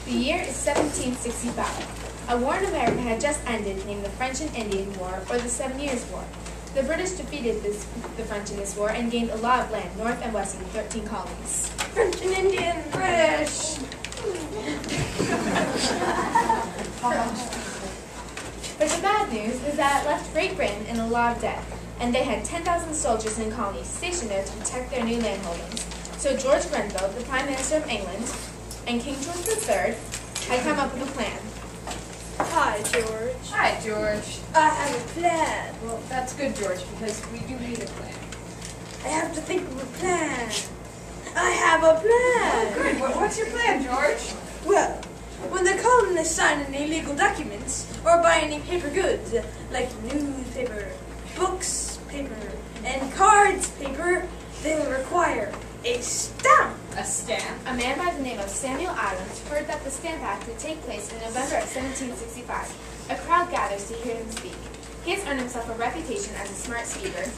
The year is 1765. A war in America had just ended named the French and Indian War, or the 7 Years' War. The British defeated the French in this war and gained a lot of land, north and west of the 13 colonies. French and Indian, British! But the bad news is that it left Great Britain in a lot of debt, and they had 10,000 soldiers in colonies stationed there to protect their new landholdings. So George Grenville, the Prime Minister of England, and King George III had come up with a plan. Hi, George. Hi, George. I have a plan. Well, that's good, George, because we do need a plan. I have to think of a plan. I have a plan. Oh, good. What's your plan, George? Well, when the colonists sign any illegal documents or buy any paper goods, like newspaper, books, paper, and cards paper, they will require a stamp. A stamp? A man by the name of Samuel Adams heard that the Stamp Act would take place in November of 1765. A crowd gathers to hear him speak. He has earned himself a reputation as a smart speaker.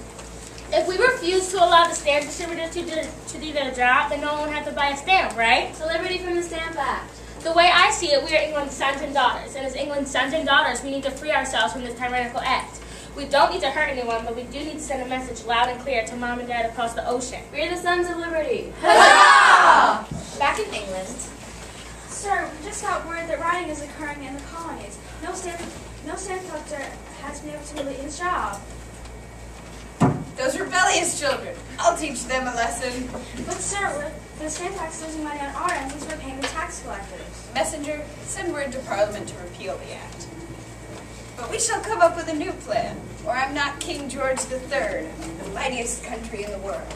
If we refuse to allow the stamp distributors to do their job, then no one would have to buy a stamp, right? So liberty from the Stamp Act. The way I see it, we are England's sons and daughters, and as England's sons and daughters, we need to free ourselves from this tyrannical act. We don't need to hurt anyone, but we do need to send a message loud and clear to Mom and Dad across the ocean. We're the Sons of Liberty. Hurrah! Back in England, Sir, we just got word that rioting is occurring in the colonies. No stamp collector has been able to complete his job. Those rebellious children. I'll teach them a lesson. But sir, the Stamp Act is losing money on our end since we're paying the tax collectors. Messenger, send word to Parliament to repeal the act. But we shall come up with a new plan, or I'm not King George III, the mightiest country in the world.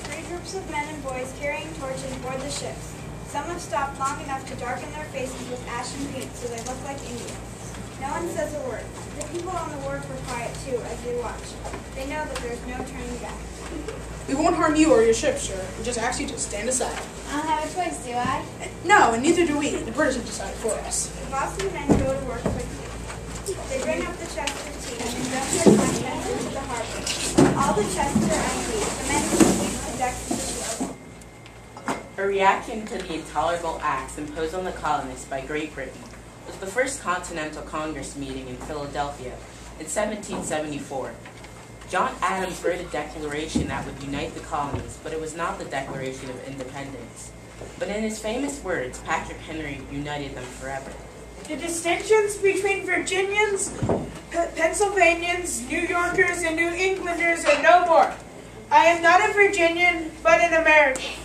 3 groups of men and boys carrying torches board the ships. Some have stopped long enough to darken their faces with ashen paint so they look like Indians. No one says a word. The people on the wharf were quiet too as they watch. They know that there's no turning back. We won't harm you or your ship, sir. We just ask you to stand aside. I don't have a choice, do I? No, and neither do we. The British have decided for us. The bossy men go to work quickly. They bring up the chests of tea and dump their contents into the harbor. All the chests are empty. The men sweep the decks of the ship. A reaction to the Intolerable Acts imposed on the colonists by Great Britain was the First Continental Congress meeting in Philadelphia in 1774. John Adams wrote a declaration that would unite the colonies, but it was not the Declaration of Independence. But in his famous words, Patrick Henry united them forever. The distinctions between Virginians, Pennsylvanians, New Yorkers, and New Englanders are no more. I am not a Virginian, but an American.